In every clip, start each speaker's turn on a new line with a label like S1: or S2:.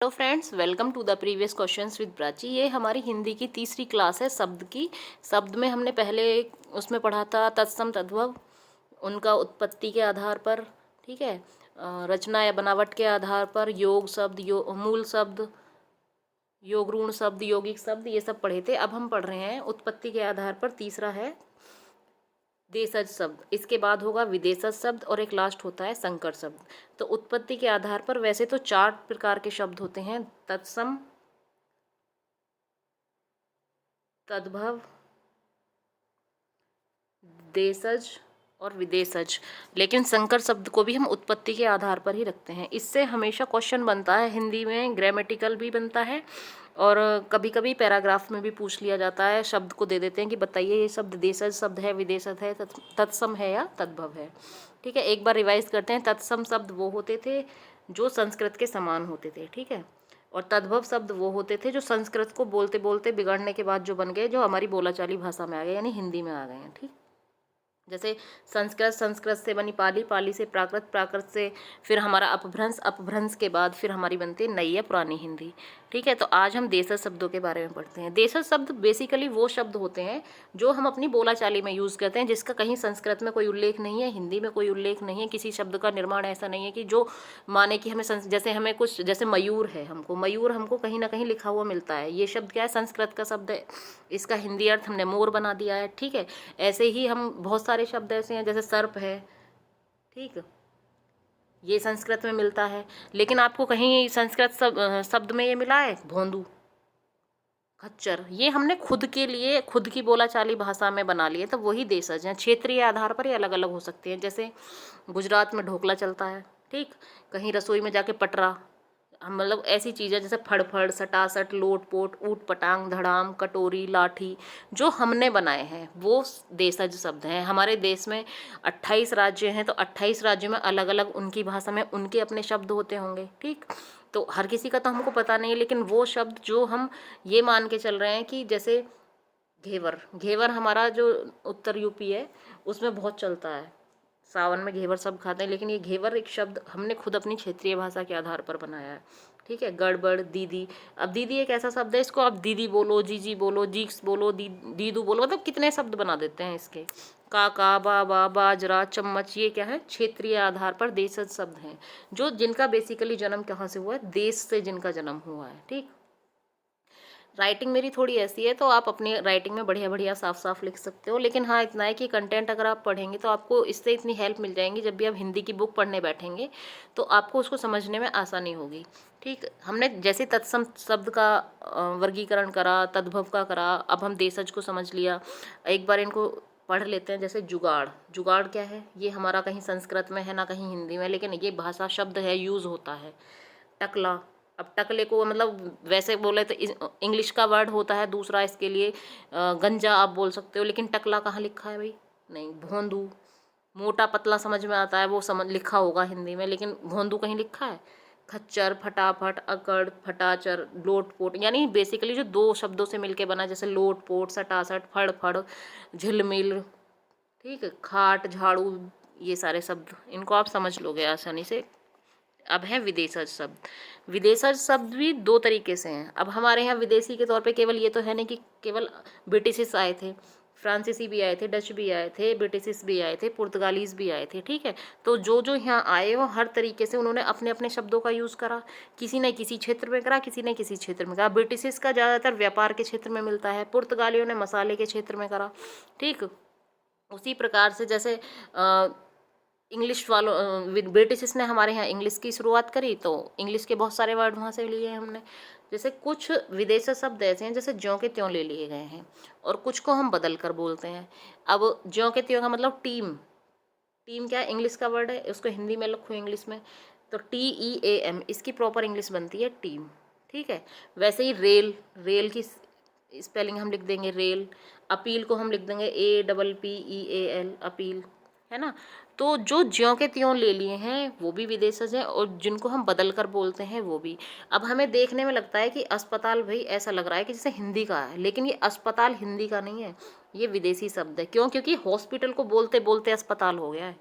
S1: Hello friends, welcome to the previous questions with Prachi. ये हमारी हिंदी की तीसरी क्लास है शब्द की। शब्द में हमने पहले उसमें पढ़ा था तत्सम तद्भव, उनका उत्पत्ति के आधार पर, ठीक है, रचना या बनावट के आधार पर, योग शब्द, मूल शब्द, योग ऋण शब्द, यौगिक शब्द, ये सब पढ़े थे। अब हम पढ़ रहे हैं उत्पत्ति के आधार पर, तीसरा है देशज शब्द, इसके बाद होगा विदेशज शब्द और एक लास्ट होता है संकर शब्द। तो उत्पत्ति के आधार पर वैसे तो 4 प्रकार के शब्द होते हैं: तत्सम, तद्भव, देशज और विदेशज। लेकिन संकर शब्द को भी हम उत्पत्ति के आधार पर ही रखते हैं। इससे हमेशा क्वेश्चन बनता है हिंदी में, ग्रामेटिकल भी बनता है और कभी कभी पैराग्राफ में भी पूछ लिया जाता है। शब्द को दे देते हैं कि बताइए ये शब्द देशज शब्द है, विदेशज है, तत्सम है या तद्भव है। ठीक है, एक बार रिवाइज करते हैं। तत्सम शब्द वो होते थे जो संस्कृत के समान होते थे, ठीक है, और तद्भव शब्द वो होते थे जो संस्कृत को बोलते बोलते बिगड़ने के बाद जो बन गए, जो हमारी बोलाचाली भाषा में आ गए, यानी हिंदी में आ गए हैं। ठीक, जैसे संस्कृत, संस्कृत से बनी पाली, पाली से प्राकृत, प्राकृत से फिर हमारा अपभ्रंश, अपभ्रंश के बाद फिर हमारी बनती है नई या पुरानी हिंदी। ठीक है, तो आज हम देशज शब्दों के बारे में पढ़ते हैं। देशज शब्द बेसिकली वो शब्द होते हैं जो हम अपनी बोलाचाली में यूज़ करते हैं, जिसका कहीं संस्कृत में कोई उल्लेख नहीं है, हिंदी में कोई उल्लेख नहीं है। किसी शब्द का निर्माण ऐसा नहीं है कि जो माने कि हमें जैसे हमें कुछ, जैसे मयूर है, मयूर हमको कहीं ना कहीं लिखा हुआ मिलता है। ये शब्द क्या है? संस्कृत का शब्द है, इसका हिंदी अर्थ हमने मोर बना दिया है। ठीक है, ऐसे ही हम बहुत सारे शब्द ऐसे हैं, जैसे सर्प है, ठीक, ये संस्कृत में मिलता है। लेकिन आपको कहीं संस्कृत शब्द में ये मिला है? भोंदू, खच्चर, ये हमने खुद के लिए, खुद की बोलाचाली भाषा में बना लिए, तो वही देशज हैं। क्षेत्रीय आधार पर ये अलग अलग हो सकते हैं। जैसे गुजरात में ढोकला चलता है, ठीक, कहीं रसोई में जाके पटरा, हम मतलब ऐसी चीज़ें जैसे फड़फड़, सटासट, लोट पोट, ऊट पटांग, धड़ाम, कटोरी, लाठी, जो हमने बनाए हैं वो देशज शब्द हैं। हमारे देश में 28 राज्य हैं, तो 28 राज्यों में अलग अलग उनकी भाषा में उनके अपने शब्द होते होंगे। ठीक, तो हर किसी का तो हमको पता नहीं है, लेकिन वो शब्द जो हम ये मान के चल रहे हैं कि जैसे घेवर, घेवर हमारा जो उत्तर यूपी है उसमें बहुत चलता है, सावन में घेवर सब खाते हैं, लेकिन ये घेवर एक शब्द हमने खुद अपनी क्षेत्रीय भाषा के आधार पर बनाया है। ठीक है, गड़बड़, दीदी, अब दीदी एक ऐसा शब्द है, इसको आप दीदी बोलो, जीजी बोलो, जीक्स बोलो, दीदू बोलो, मतलब कितने शब्द बना देते हैं इसके। काका, बाबा, बाजरा, चम्मच, ये क्या है? क्षेत्रीय आधार पर देशज शब्द हैं, जो जिनका बेसिकली जन्म कहाँ से हुआ है? देश से जिनका जन्म हुआ है। ठीक, राइटिंग मेरी थोड़ी ऐसी है, तो आप अपनी राइटिंग में बढ़िया बढ़िया साफ साफ लिख सकते हो, लेकिन हाँ इतना है कि कंटेंट अगर आप पढ़ेंगे तो आपको इससे इतनी हेल्प मिल जाएंगी, जब भी आप हिंदी की बुक पढ़ने बैठेंगे तो आपको उसको समझने में आसानी होगी। ठीक, हमने जैसे तत्सम शब्द का वर्गीकरण करा, तद्भव का करा, अब हम देशज को समझ लिया। एक बार इनको पढ़ लेते हैं। जैसे जुगाड़, जुगाड़ क्या है? ये हमारा कहीं संस्कृत में है ना कहीं हिंदी में, लेकिन ये भाषा शब्द है, यूज़ होता है। टकला, अब टकले को मतलब वैसे बोले तो इंग्लिश का वर्ड होता है दूसरा इसके लिए, गंजा आप बोल सकते हो, लेकिन टकला कहाँ लिखा है भाई? नहीं। भोंदू, मोटा पतला समझ में आता है, वो समझ लिखा होगा हिंदी में, लेकिन भोंदू कहीं लिखा है? खच्चर, फटाफट, अकड़, फटाचर, लोट पोट, यानी बेसिकली जो दो शब्दों से मिलके बना, जैसे लोट पोट, सटासट, फड़ फड़, झिलमिल, ठीक है, खाट, झाड़ू, ये सारे शब्द इनको आप समझ लोगे आसानी से। अब है विदेशज शब्द। विदेशज शब्द भी दो तरीके से हैं। अब हमारे यहाँ विदेशी के तौर पे केवल ये तो है नहीं कि केवल ब्रिटिशिस आए थे, फ्रांसीसी भी आए थे, डच भी आए थे, ब्रिटिशिस भी आए थे, पुर्तगालीज भी आए थे। ठीक है, तो जो जो यहाँ आए वो हर तरीके से उन्होंने अपने अपने शब्दों का यूज़ करा। किसी ने किसी क्षेत्र में करा, किसी ने किसी क्षेत्र में करा। ब्रिटिशिस का ज़्यादातर व्यापार के क्षेत्र में मिलता है, पुर्तगालियों ने मसाले के क्षेत्र में करा। ठीक, उसी प्रकार से जैसे इंग्लिश वालों, ब्रिटिश ने हमारे यहाँ इंग्लिश की शुरुआत करी, तो इंग्लिश के बहुत सारे वर्ड वहाँ से लिए हैं हमने। जैसे कुछ विदेशी शब्द ऐसे हैं जैसे ज्यों के त्यों ले लिए गए हैं, और कुछ को हम बदल कर बोलते हैं। अब ज्यों के त्यों का मतलब टीम, टीम क्या है? इंग्लिश का वर्ड है, उसको हिंदी में लिखो इंग्लिश में तो TEAM, इसकी प्रॉपर इंग्लिश बनती है टीम। ठीक है, वैसे ही रेल, रेल की स्पेलिंग हम लिख देंगे रेल। अपील को हम लिख देंगे APPEAL, अपील, है ना। तो जो ज्यों के त्यों ले लिए हैं वो भी विदेशज हैं, और जिनको हम बदल कर बोलते हैं वो भी। अब हमें देखने में लगता है कि अस्पताल, भाई ऐसा लग रहा है कि जैसे हिंदी का है, लेकिन ये अस्पताल हिंदी का नहीं है, ये विदेशी शब्द है। क्यों? क्योंकि हॉस्पिटल को बोलते बोलते अस्पताल हो गया है।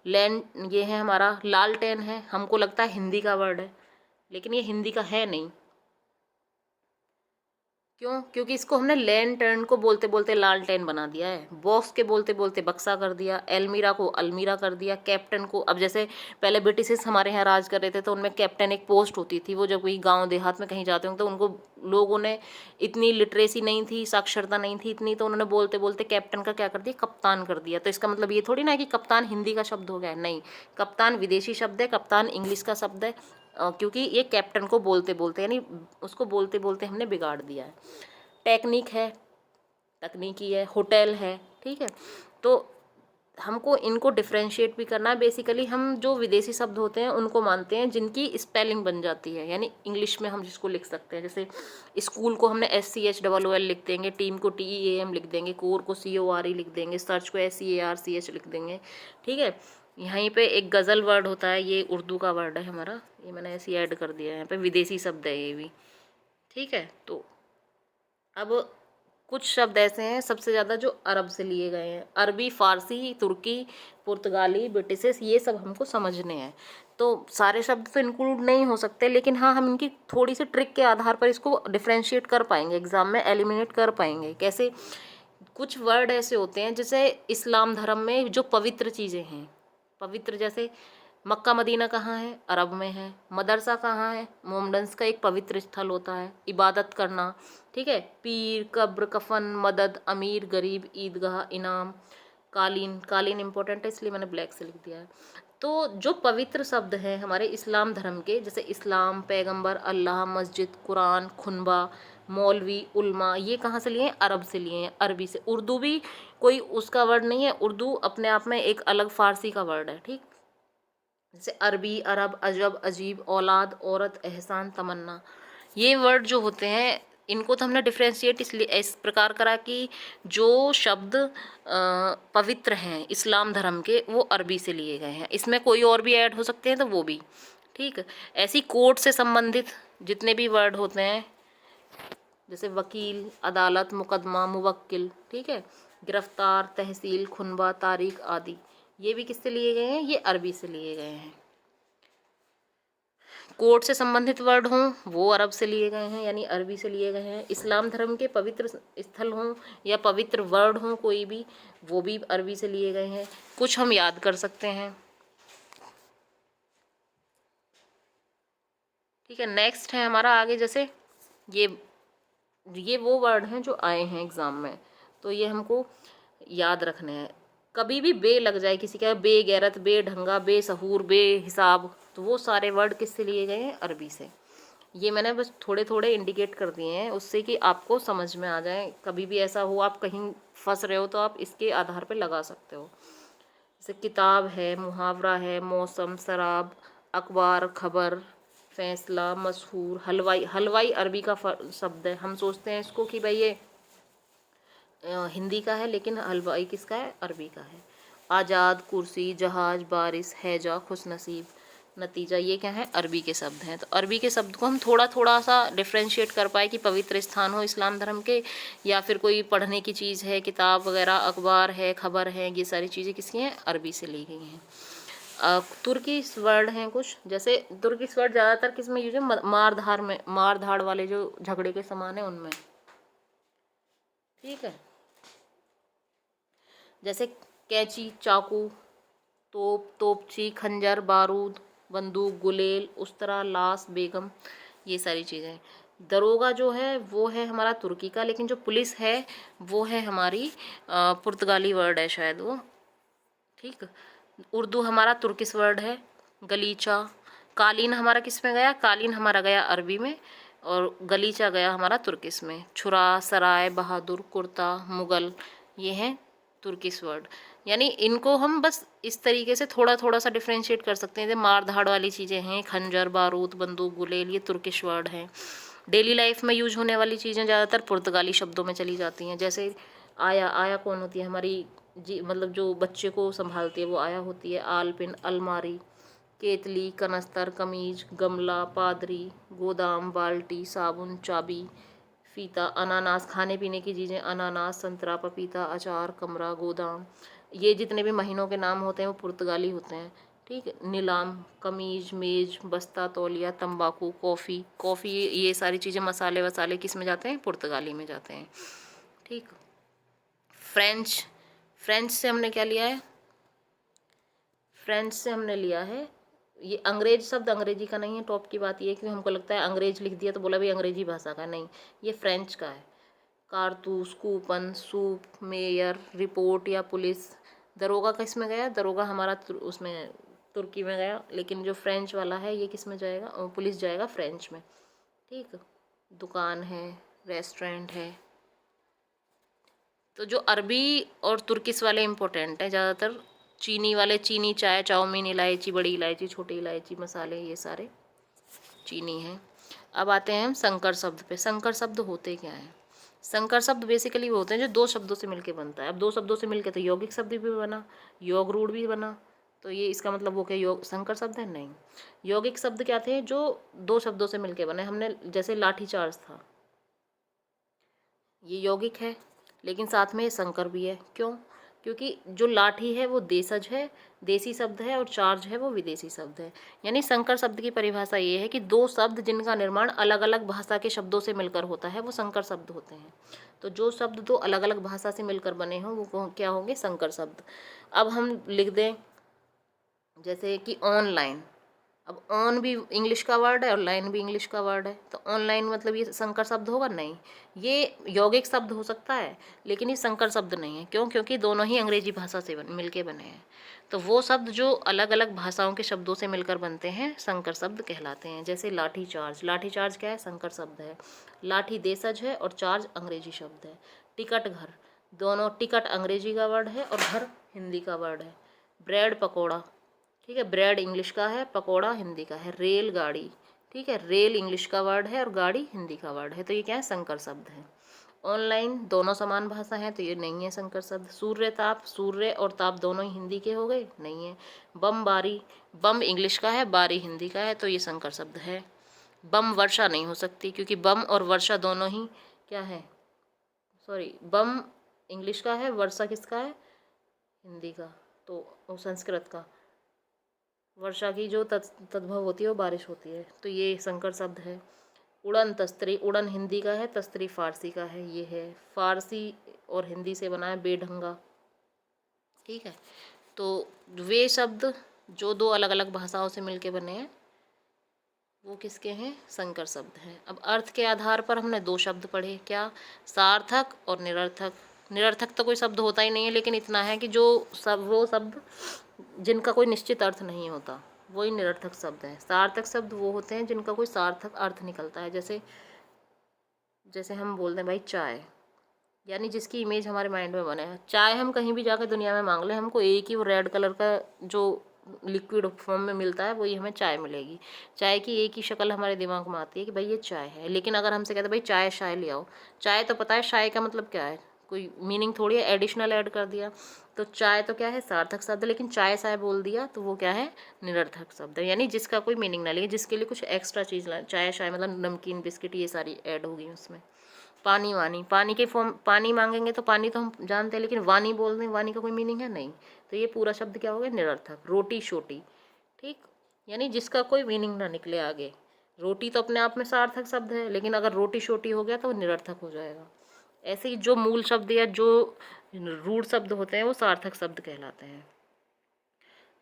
S1: लैंड, ये है हमारा लालटेन है, हमको लगता है हिंदी का वर्ड है, लेकिन ये हिंदी का है नहीं। क्यों? क्योंकि इसको हमने लैंटर्न को बोलते बोलते लालटेन बना दिया है, बॉक्स के बोलते बोलते बक्सा कर दिया, अलमीरा को अलमीरा कर दिया, कैप्टन को, अब जैसे पहले ब्रिटिशर्स हमारे यहाँ राज कर रहे थे तो उनमें कैप्टन एक पोस्ट होती थी, वो जब कोई गांव देहात में कहीं जाते होंगे तो उनको, लोगों ने इतनी लिटरेसी नहीं थी, साक्षरता नहीं थी इतनी, तो उन्होंने बोलते बोलते कैप्टन का क्या कर दिया, कप्तान कर दिया। तो इसका मतलब ये थोड़ी ना है कि कप्तान हिंदी का शब्द हो गया, नहीं, कप्तान विदेशी शब्द है, कप्तान इंग्लिश का शब्द है, क्योंकि ये कैप्टन को बोलते बोलते, यानी उसको बोलते बोलते हमने बिगाड़ दिया है। टेक्निक है, तकनीकी है, होटल है, ठीक है। तो हमको इनको डिफ्रेंशिएट भी करना है। बेसिकली हम जो विदेशी शब्द होते हैं उनको मानते हैं जिनकी स्पेलिंग बन जाती है, यानी इंग्लिश में हम जिसको लिख सकते हैं। जैसे स्कूल को हमने SCHOOL लिख देंगे, टीम को TEAM लिख देंगे, कोर को CORE लिख देंगे, सर्च को SEARCH लिख देंगे, ठीक है। यहीं पे एक गज़ल वर्ड होता है, ये उर्दू का वर्ड है हमारा, ये मैंने ऐसे ही ऐड कर दिया है, यहाँ पे विदेशी शब्द है ये भी, ठीक है। तो अब कुछ शब्द ऐसे हैं सबसे ज़्यादा जो अरब से लिए गए हैं, अरबी, फ़ारसी, तुर्की, पुर्तगाली, ब्रिटिशेस, ये सब हमको समझने हैं। तो सारे शब्द तो इंक्लूड नहीं हो सकते, लेकिन हाँ हम इनकी थोड़ी सी ट्रिक के आधार पर इसको डिफ्रेंशिएट कर पाएंगे, एग्जाम में एलिमिनेट कर पाएंगे। कैसे? कुछ वर्ड ऐसे होते हैं जैसे इस्लाम धर्म में जो पवित्र चीज़ें हैं, पवित्र, जैसे मक्का मदीना कहाँ है? अरब में है। मदरसा कहाँ है? मोमडन्स का एक पवित्र स्थल होता है, इबादत करना, ठीक है। पीर, कब्र, कफन, मदद, अमीर, गरीब, ईदगाह, इनाम, कालीन, कालीन इंपॉर्टेंट है इसलिए मैंने ब्लैक से लिख दिया है। तो जो पवित्र शब्द हैं हमारे इस्लाम धर्म के, जैसे इस्लाम, पैगंबर, अल्लाह, मस्जिद, कुरान, खुनबा, मौलवी, उल्मा, ये कहाँ से लिए हैं? अरब से लिए हैं, अरबी से। उर्दू भी कोई उसका वर्ड नहीं है, उर्दू अपने आप में एक अलग फारसी का वर्ड है, ठीक। जैसे अरबी, अरब, अजब, अजीब, औलाद, औरत, एहसान, तमन्ना, ये वर्ड जो होते हैं इनको तो हमने डिफ्रेंशिएट इसलिए इस प्रकार करा कि जो शब्द पवित्र हैं इस्लाम धर्म के वो अरबी से लिए गए हैं, इसमें कोई और भी ऐड हो सकते हैं तो वो भी, ठीक। ऐसी कोर्ट से संबंधित जितने भी वर्ड होते हैं, जैसे वकील, अदालत, मुकदमा, मुवक्किल, ठीक है, गिरफ्तार, तहसील, खुनबा, तारीख आदि, ये भी किससे लिए गए हैं? ये अरबी से लिए गए हैं। कोर्ट से संबंधित वर्ड हों वो अरब से लिए गए हैं, यानी अरबी से लिए गए हैं। इस्लाम धर्म के पवित्र स्थल हों या पवित्र वर्ड हों कोई भी, वो भी अरबी से लिए गए हैं। कुछ हम याद कर सकते हैं, ठीक है। नेक्स्ट है हमारा आगे, जैसे ये वो वर्ड हैं जो आए हैं एग्ज़ाम में, तो ये हमको याद रखने हैं। कभी भी बे लग जाए किसी का, बेगैरत, बेढंगा, बेसहूर, बेहिसाब, तो वो सारे वर्ड किससे लिए गए हैं? अरबी से। ये मैंने बस थोड़े थोड़े इंडिकेट कर दिए हैं उससे कि आपको समझ में आ जाए, कभी भी ऐसा हो आप कहीं फंस रहे हो तो आप इसके आधार पर लगा सकते हो। जैसे किताब है, मुहावरा है, मौसम, शराब, अखबार, खबर, फैसला, मशहूर, हलवाई, हलवाई अरबी का शब्द है। हम सोचते हैं इसको कि भाई ये हिंदी का है, लेकिन हलवाई किसका है? अरबी का है। आज़ाद, कुर्सी, जहाज, बारिश, हैजा, खुशनसीब, नतीजा, ये क्या है? अरबी के शब्द हैं। तो अरबी के शब्द को हम थोड़ा थोड़ा सा डिफ्रेंशिएट कर पाए कि पवित्र स्थान हो इस्लाम धर्म के, या फिर कोई पढ़ने की चीज़ है, किताब वगैरह, अखबार है, खबर है, ये सारी चीज़ें किसकी हैं? अरबी से ली गई हैं। तुर्किश वर्ड हैं कुछ, जैसे तुर्किश वर्ड ज़्यादातर किस में यूज है? मार धाड़ में, मार धाड़ वाले जो झगड़े के समान है उनमें, ठीक है। जैसे कैंची, चाकू, तोप, तोपची, खंजर, बारूद, बंदूक, गुलेल, उस्तरा, लाश, बेगम, ये सारी चीज़ें। दरोगा जो है वो है हमारा तुर्की का, लेकिन जो पुलिस है वो है हमारी पुर्तगाली वर्ड है शायद वो, ठीक। उर्दू हमारा तुर्किश वर्ड है। गलीचा, कालीन हमारा किस में गया? कालीन हमारा गया अरबी में, और गलीचा गया हमारा तुर्किश में। छुरा, सराय, बहादुर, कुर्ता, मुगल, ये हैं तुर्किश वर्ड। यानी इनको हम बस इस तरीके से थोड़ा थोड़ा सा डिफ्रेंशिएट कर सकते हैं। जैसे मार धाड़ वाली चीज़ें हैं, खंजर, बारूद, बंदूक, गुलेल, ये तुर्किश वर्ड हैं। डेली लाइफ में यूज होने वाली चीज़ें ज़्यादातर पुर्तगाली शब्दों में चली जाती हैं। जैसे आया, आया कौन होती है? हमारी जी, मतलब जो बच्चे को संभालती है वो आया होती है। आलपिन, अलमारी, केतली, कनस्तर, कमीज, गमला, पादरी, गोदाम, बाल्टी, साबुन, चाबी, फीता, अनानास, खाने पीने की चीज़ें, अनानास, संतरा, पपीता, अचार, कमरा, गोदाम, ये जितने भी महीनों के नाम होते हैं वो पुर्तगाली होते हैं। ठीक है। नीलाम, कमीज, मेज, बस्ता, तौलिया, तंबाकू, कॉफ़ी। कॉफ़ी ये सारी चीज़ें, मसाले वसाले किस में जाते हैं? पुर्तगाली में जाते हैं। ठीक। फ्रेंच, फ्रेंच से हमने क्या लिया है? फ्रेंच से हमने लिया है, ये अंग्रेज शब्द अंग्रेजी का नहीं है। टॉप की बात ये है कि हमको लगता है अंग्रेज लिख दिया तो बोला भाई अंग्रेजी भाषा का, नहीं, ये फ्रेंच का है। कारतूस, कूपन, सूप, मेयर, रिपोर्ट या पुलिस। दरोगा किस में गया? दरोगा हमारा उसमें तुर्की में गया, लेकिन जो फ्रेंच वाला है ये किस में जाएगा? पुलिस जाएगा फ्रेंच में। ठीक। दुकान है, रेस्टोरेंट है। तो जो अरबी और तुर्किश वाले इम्पोर्टेंट हैं ज़्यादातर। चीनी वाले चीनी, चाय, चाउमीन, इलायची, बड़ी इलायची, छोटी इलायची, मसाले, ये सारे चीनी हैं। अब आते हैं हम संकर शब्द पे। संकर शब्द होते क्या हैं? संकर शब्द बेसिकली वो होते हैं जो दो शब्दों से मिलके बनता है। अब दो शब्दों से मिलके तो यौगिक शब्द भी बना, योग रूढ़ भी बना, तो ये इसका मतलब वो क्या योग संकर शब्द है? नहीं। यौगिक शब्द क्या थे? जो दो शब्दों से मिलके बने। हमने जैसे लाठीचार्ज था, ये यौगिक है, लेकिन साथ में ये संकर भी है। क्यों? क्योंकि जो लाठी है वो देशज है, देसी शब्द है, और चार्ज है वो विदेशी शब्द है। यानी संकर शब्द की परिभाषा ये है कि दो शब्द जिनका निर्माण अलग अलग भाषा के शब्दों से मिलकर होता है वो संकर शब्द होते हैं। तो जो शब्द दो अलग अलग भाषा से मिलकर बने हों वो क्या होंगे? संकर शब्द। अब हम लिख दें जैसे कि ऑनलाइन। अब ऑन भी इंग्लिश का वर्ड है और लाइन भी इंग्लिश का वर्ड है, तो ऑनलाइन मतलब ये संकर शब्द होगा? नहीं। ये यौगिक शब्द हो सकता है, लेकिन ये संकर शब्द नहीं है। क्यों? क्योंकि दोनों ही अंग्रेजी भाषा से मिलके बने हैं। तो वो शब्द जो अलग अलग भाषाओं के शब्दों से मिलकर बनते हैं संकर शब्द कहलाते हैं। जैसे लाठी चार्ज। लाठी चार्ज क्या है? संकर शब्द है। लाठी देशज है और चार्ज अंग्रेजी शब्द है। टिकट घर, दोनों, टिकट अंग्रेजी का वर्ड है और घर हिंदी का वर्ड है। ब्रेड पकौड़ा, ठीक है, ब्रेड इंग्लिश का है, पकोड़ा हिंदी का है। रेल गाड़ी, ठीक है, रेल इंग्लिश का वर्ड है और गाड़ी हिंदी का वर्ड है, तो ये क्या है? संकर शब्द है। ऑनलाइन, दोनों समान भाषा है, तो ये नहीं है संकर शब्द। सूर्य ताप, सूर्य और ताप दोनों ही हिंदी के हो गए, नहीं है। बम बारी, बम इंग्लिश का है, बारी हिंदी का है, तो ये संकर शब्द है। बम वर्षा नहीं हो सकती, क्योंकि बम और वर्षा दोनों ही क्या है? सॉरी, बम इंग्लिश का है, वर्षा किसका है? हिंदी का, तो संस्कृत का। वर्षा की जो तद्भव होती है वो बारिश होती है, तो ये संकर शब्द है। उड़न तस्त्री, उड़न हिंदी का है, तस्त्री फारसी का है, ये है। फारसी और हिंदी से बना है बेढंगा, ठीक है। तो वे शब्द जो दो अलग अलग भाषाओं से मिलके बने हैं वो किसके हैं? संकर शब्द हैं। अब अर्थ के आधार पर हमने दो शब्द पढ़े, क्या? सार्थक और निरर्थक। निरर्थक तो कोई शब्द होता ही नहीं है, लेकिन इतना है कि जो वो शब्द जिनका कोई निश्चित अर्थ नहीं होता वही निरर्थक शब्द है। सार्थक शब्द वो होते हैं जिनका कोई सार्थक अर्थ निकलता है। जैसे जैसे हम बोलते हैं भाई चाय, यानी जिसकी इमेज हमारे माइंड में बने है। चाय हम कहीं भी जाकर दुनिया में मांग लें, हमको एक ही वो रेड कलर का जो लिक्विड फॉर्म में मिलता है वही हमें चाय मिलेगी। चाय की एक ही शक्ल हमारे दिमाग में आती है कि भाई ये चाय है। लेकिन अगर हमसे कहते हैं भाई चाय शाय ले आओ, चाय तो पता है, शाय का मतलब क्या है? कोई मीनिंग थोड़ी है, एडिशनल ऐड कर दिया। तो चाय तो क्या है? सार्थक शब्द है, लेकिन चाय शाय बोल दिया तो वो क्या है? निरर्थक शब्द है। यानी जिसका कोई मीनिंग ना ले, जिसके लिए कुछ एक्स्ट्रा चीज़, चाय शाय मतलब नमकीन बिस्किट ये सारी ऐड होगी उसमें। पानी वानी, पानी के फॉर्म, पानी मांगेंगे तो पानी तो हम जानते हैं, लेकिन वानी बोल दें, वानी का कोई मीनिंग है? नहीं। तो ये पूरा शब्द क्या हो गया? निरर्थक। रोटी शोटी, ठीक, यानी जिसका कोई मीनिंग ना निकले आगे। रोटी तो अपने आप में सार्थक शब्द है, लेकिन अगर रोटी शोटी हो गया तो वो निरर्थक हो जाएगा। ऐसे ही जो मूल शब्द या जो रूढ़ शब्द होते हैं वो सार्थक शब्द कहलाते हैं।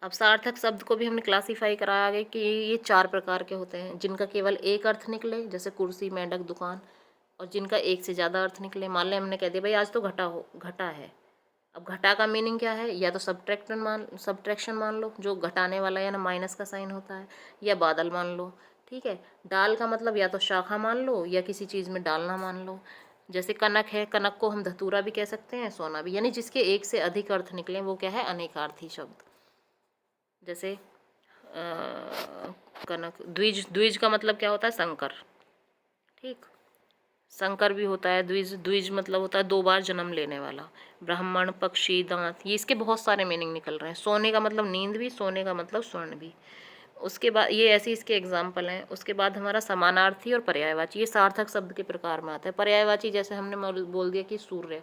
S1: अब सार्थक शब्द को भी हमने क्लासीफाई करा आगे कि ये चार प्रकार के होते हैं, जिनका केवल एक अर्थ निकले, जैसे कुर्सी, मेंढक, दुकान, और जिनका एक से ज़्यादा अर्थ निकले। मान लें हमने कह दिया भाई आज तो घटा है। अब घटा का मीनिंग क्या है? या तो सब्ट्रैक्शन मान लो, जो घटाने वाला या ना माइनस का साइन होता है, या बादल मान लो, ठीक है। डाल का मतलब या तो शाखा मान लो या किसी चीज़ में डालना मान लो। जैसे कनक है, कनक को हम धतूरा भी कह सकते हैं, सोना भी, यानी जिसके एक से अधिक अर्थ निकले वो क्या है? अनेकार्थी शब्द। जैसे कनक, द्विज, द्विज का मतलब क्या होता है? संकर, ठीक, संकर भी होता है। द्विज, द्विज मतलब होता है दो बार जन्म लेने वाला। ब्राह्मण, पक्षी, दांत, ये इसके बहुत सारे मीनिंग निकल रहे हैं। सोने का मतलब नींद भी, सोने का मतलब स्वर्ण भी। उसके बाद ये ऐसे इसके एग्जाम्पल हैं। उसके बाद हमारा समानार्थी और पर्यायवाची, ये सार्थक शब्द के प्रकार में आता है। पर्यायवाची जैसे हमने बोल दिया कि सूर्य।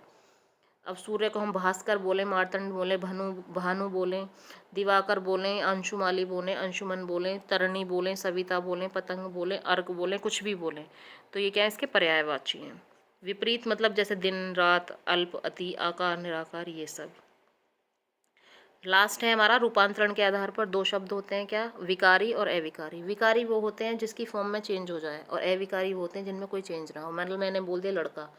S1: अब सूर्य को हम भास्कर बोलें, मार्तंड बोलें, भानु बोलें, दिवाकर बोलें, अंशुमाली बोलें, अंशुमन बोलें, तरणी बोलें, सविता बोलें, पतंग बोलें, अर्क बोलें, कुछ भी बोलें, तो ये क्या है, इसके पर्यायवाची हैं। विपरीत मतलब जैसे दिन, रात, अल्प, अति, आकार, निराकार, ये सब। लास्ट है हमारा रूपांतरण के आधार पर दो शब्द होते हैं, क्या, विकारी और अविकारी। विकारी वो होते हैं जिसकी फॉर्म में चेंज हो जाए, और अविकारी वो होते हैं जिनमें कोई चेंज ना हो। मतलब मैंने बोल दिया लड़का,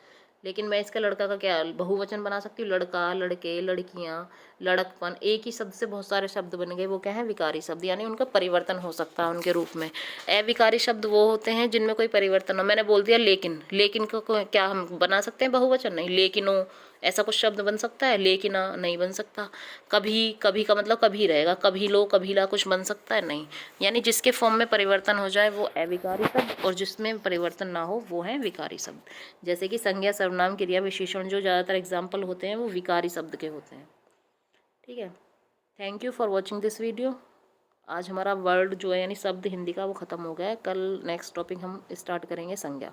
S1: लेकिन मैं इसका लड़का का क्या बहुवचन बना सकती हूँ, लड़का, लड़के, लड़कियाँ, लड़कपन। एक ही शब्द से बहुत सारे शब्द बन गए, वो क्या है, विकारी शब्द, यानी उनका परिवर्तन हो सकता है उनके रूप में। अविकारी शब्द वो होते हैं जिनमें कोई परिवर्तन हो। मैंने बोल दिया लेकिन, लेकिन को क्या हम बना सकते हैं बहुवचन, नहीं। लेकिनों, ऐसा कुछ शब्द बन सकता है, लेकिना नहीं बन सकता। कभी, कभी का मतलब कभी रहेगा, कभी लो, कभी ला कुछ बन सकता है, नहीं। यानी जिसके फॉर्म में परिवर्तन हो जाए वो अविकारी शब्द, और जिसमें परिवर्तन ना हो वो है विकारी शब्द। जैसे कि संज्ञा, सर्वनाम, क्रिया, विशेषण, जो ज़्यादातर एग्जाम्पल होते हैं वो विकारी शब्द के होते हैं। ठीक है, thank you for watching this video. आज हमारा वर्ड जो है यानी शब्द हिंदी का वो ख़त्म हो गया है। कल नेक्स्ट टॉपिक हम स्टार्ट करेंगे संज्ञा।